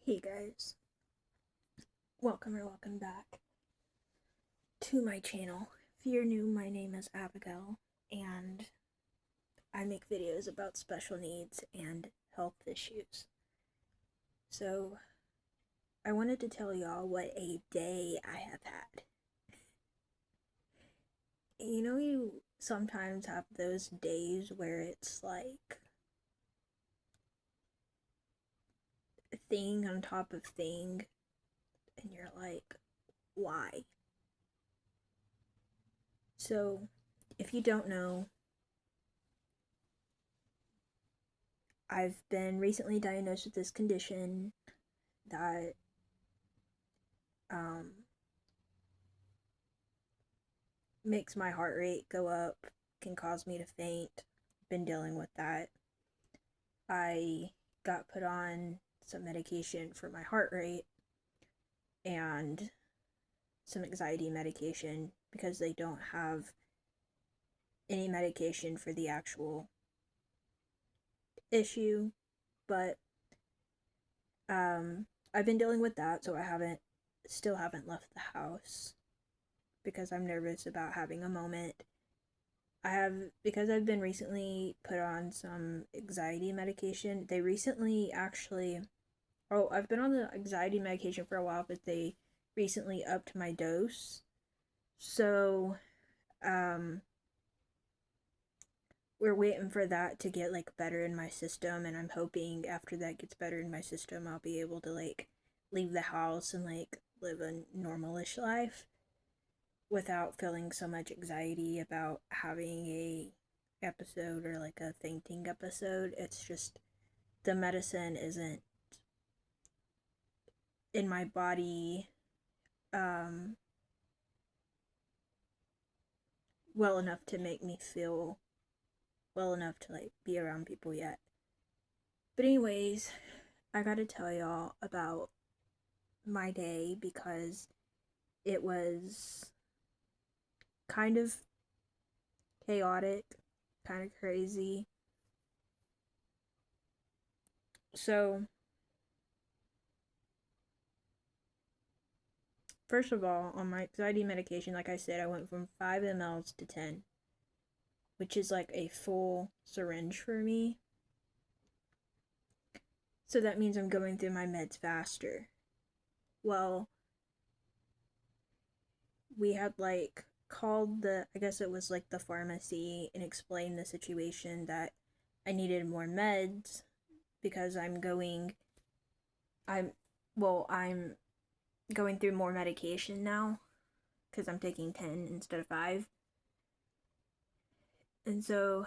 Hey guys, welcome back to my channel. If you're new, my name is Abigail, and I make videos about special needs and health issues. So, I wanted to tell y'all what a day I have had. You sometimes have those days where it's like thing on top of thing, and you're like, why? So, if you don't know, I've been recently diagnosed with this condition that um, makes my heart rate go up, can cause me to faint. Been dealing with that. I got put on some medication for my heart rate and some anxiety medication because they don't have any medication for the actual issue. But I've been dealing with that, so I still haven't left the house because I'm nervous about having a moment. Because I've been recently put on some anxiety medication. They recently actually, I've been on the anxiety medication for a while, but they recently upped my dose. So, um, we're waiting for that to get like better in my system, and I'm hoping after that gets better in my system, I'll be able to like leave the house and like live a normalish life without feeling so much anxiety about having a episode or like a fainting episode. It's just the medicine isn't in my body um well enough to make me feel well enough to like be around people yet. But anyways, I got to tell y'all about my day because it was kind of chaotic, kind of crazy. So, first of all, on my anxiety medication, like I said, I went from 5 mLs to 10, which is like a full syringe for me. So that means I'm going through my meds faster. Well, we had like called I guess it was like the pharmacy and explained the situation that I needed more meds because I'm, I'm going through more medication now because I'm taking 10 instead of 5. And so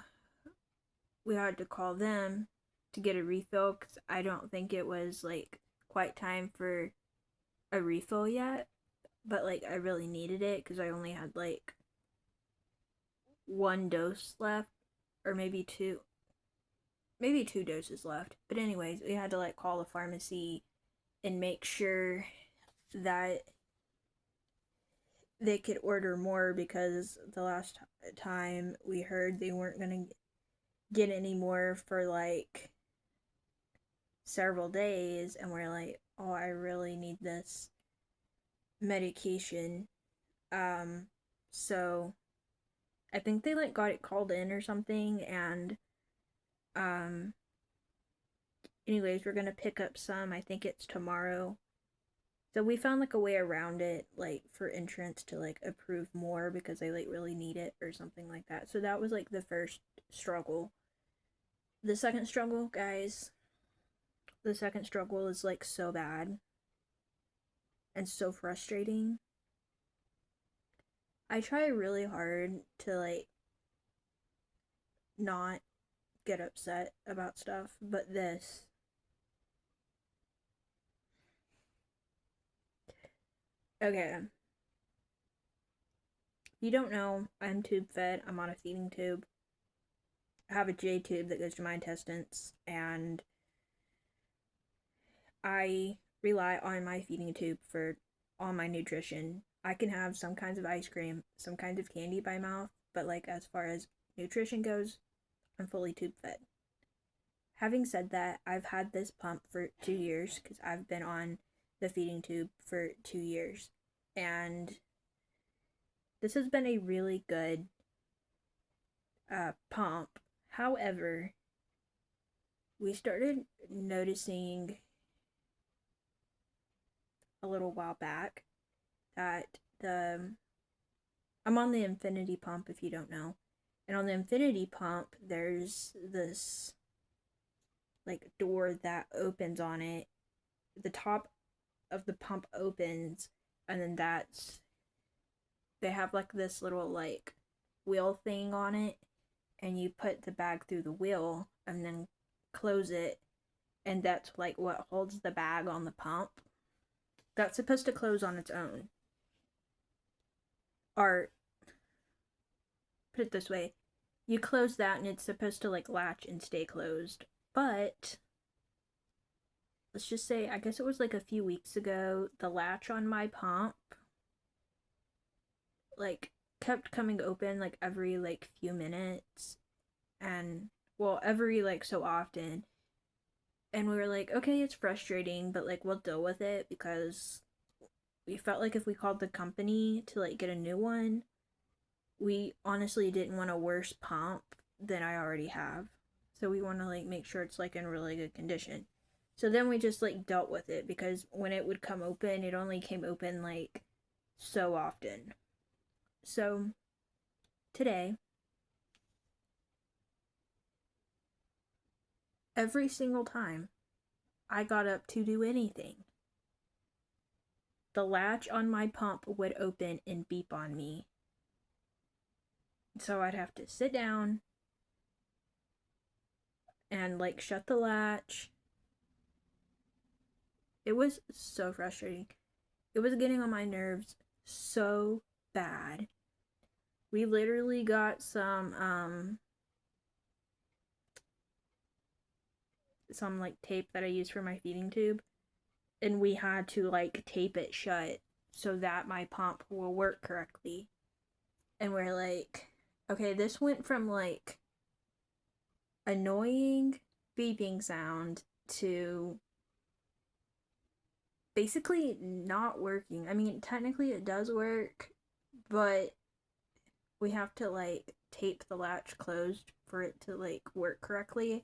we had to call them to get a refill because I don't think it was like quite time for a refill yet. But like I really needed it because I only had like one dose left, or maybe two doses left. But anyways, we had to like call the pharmacy and make sure that they could order more because the last time we heard they weren't gonna get any more for like several days, and we're like, oh, I really need this medication. Um, so I think they like got it called in or something, and um, anyways, we're gonna pick up some. I think it's tomorrow. So we found like a way around it, like for insurance to like approve more because they like really need it or something like that. So that was like the first struggle. The second struggle, guys, the second struggle is like so bad and so frustrating. I try really hard to like not get upset about stuff, but this. Okay. You don't know, I'm tube fed. I'm on a feeding tube. I have a J tube that goes to my intestines, and I rely on my feeding tube for all my nutrition. I can have some kinds of ice cream, some kinds of candy by mouth, but like as far as nutrition goes, I'm fully tube fed. having said that, I've had this pump for 2 years because I've been on the feeding tube for 2 years. And this has been a really good pump. However, we started noticing a little while back that I'm on the Infinity pump, if you don't know. And on the Infinity pump, there's this like door that opens on it. The top of the pump opens, and then they have like this little like wheel thing on it, and you put the bag through the wheel and then close it, and that's like what holds the bag on the pump. That's supposed to close on its own. Or put it this way, you close that and it's supposed to like latch and stay closed. But let's just say, I guess it was like a few weeks ago, the latch on my pump like kept coming open like every like few minutes, and well, every like so often. And we were like, okay, it's frustrating, but like we'll deal with it, because we felt like if we called the company to like get a new one, we honestly didn't want a worse pump than I already have. So we want to like make sure it's like in really good condition. So then we just like dealt with it, because when it would come open, it only came open like so often. So today, every single time I got up to do anything, the latch on my pump would open and beep on me. So I'd have to sit down and like shut the latch. It was so frustrating. It was getting on my nerves so bad. We literally got some like tape that I use for my feeding tube, and we had to like tape it shut so that my pump will work correctly. And we're like, okay, this went from like annoying beeping sound to basically not working. I mean, technically it does work, but we have to like tape the latch closed for it to like work correctly.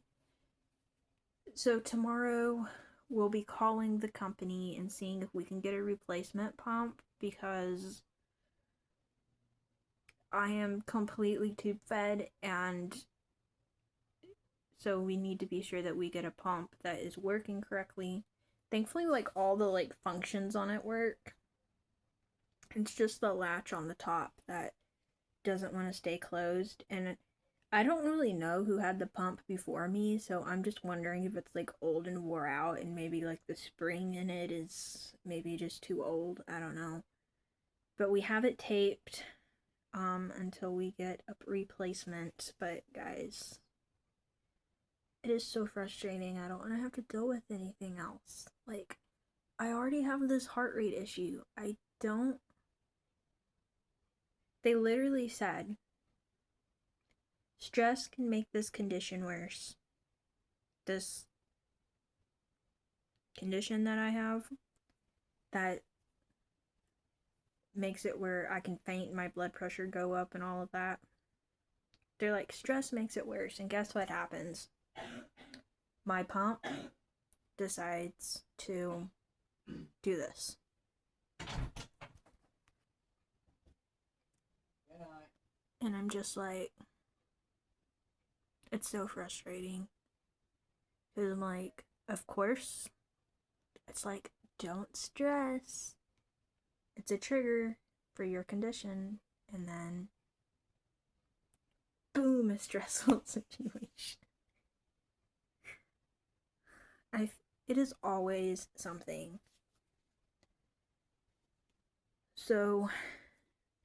So tomorrow we'll be calling the company and seeing if we can get a replacement pump, because I am completely tube fed, and so we need to be sure that we get a pump that is working correctly. Thankfully, like all the like functions on it work. It's just the latch on the top that doesn't want to stay closed. And I don't really know who had the pump before me, so I'm just wondering if it's like old and wore out, and maybe like the spring in it is maybe just too old. I don't know. But we have it taped until we get a replacement. But guys, it is so frustrating. I don't want to have to deal with anything else. Like, I already have this heart rate issue. I don't. They literally said stress can make this condition worse. This condition that I have that makes it where I can faint, my blood pressure go up, and all of that. They're like, stress makes it worse. And guess what happens? My pump decides to do this. And I'm just like, it's so frustrating. Because I'm like, of course, it's like, don't stress. It's a trigger for your condition. And then, boom, a stressful situation. It is always something. So,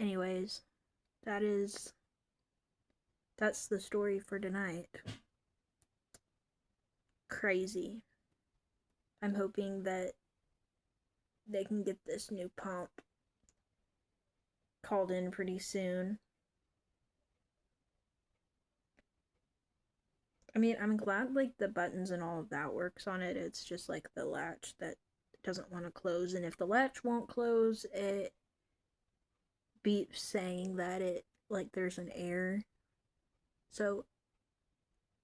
anyways, that's the story for tonight. Crazy. I'm hoping that they can get this new pump called in pretty soon. I mean, I'm glad like the buttons and all of that works on it. It's just like the latch that doesn't want to close, and if the latch won't close, it beeps saying that it like there's an error. So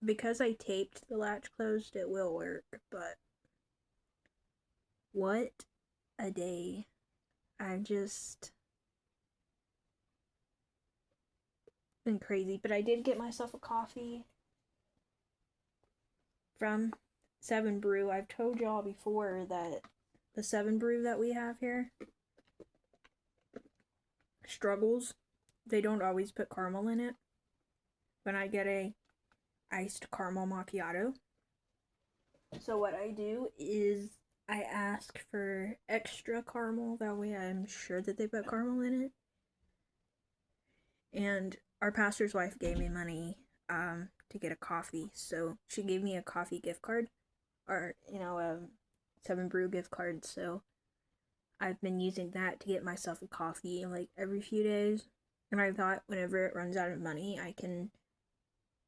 because I taped the latch closed, it will work, but what a day. I've just been crazy, but I did get myself a coffee from 7 Brew. I've told y'all before that the 7 Brew that we have here struggles. They don't always put caramel in it. When I get a iced caramel macchiato, so what I do is I ask for extra caramel. That way I'm sure that they put caramel in it. And our pastor's wife gave me money to get a coffee, so she gave me a coffee gift card, or a 7 Brew gift card. So I've been using that to get myself a coffee like every few days. And I thought whenever it runs out of money, I can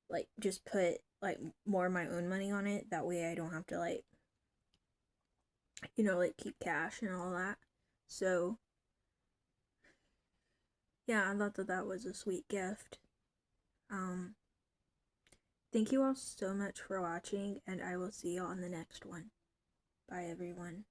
like just put like more of my own money on it. That way I don't have to like like keep cash and all that. So yeah, I thought that that was a sweet gift. Um Thank you all so much for watching, and I will see you on the next one. Bye everyone.